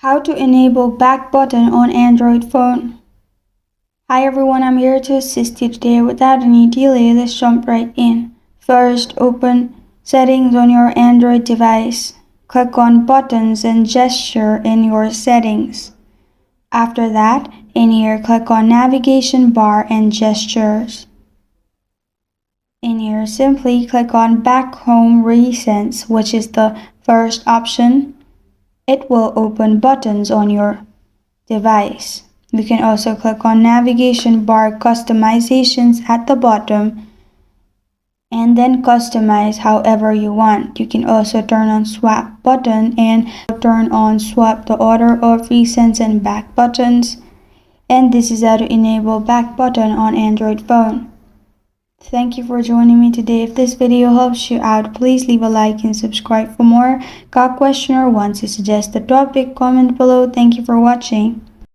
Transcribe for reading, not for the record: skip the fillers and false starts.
How to enable back button on Android phone. Hi everyone, I'm here to assist you today. Without any delay, let's jump right in. First, open Settings on your Android device. Click on Buttons and Gesture in your settings. After that, in here, click on Navigation Bar and Gestures. In here, simply click on Back Home Recents, which is the first option. It will open buttons on your device. You can also click on Navigation Bar Customizations at the bottom and then customize however you want. You can also turn on Swap button and turn on Swap the order of recents and back buttons. And this is how to enable back button on Android phone. Thank you for joining me today. If this video helps you out, please leave a like and subscribe for more. Got a question or want to suggest a topic? Comment below. Thank you for watching.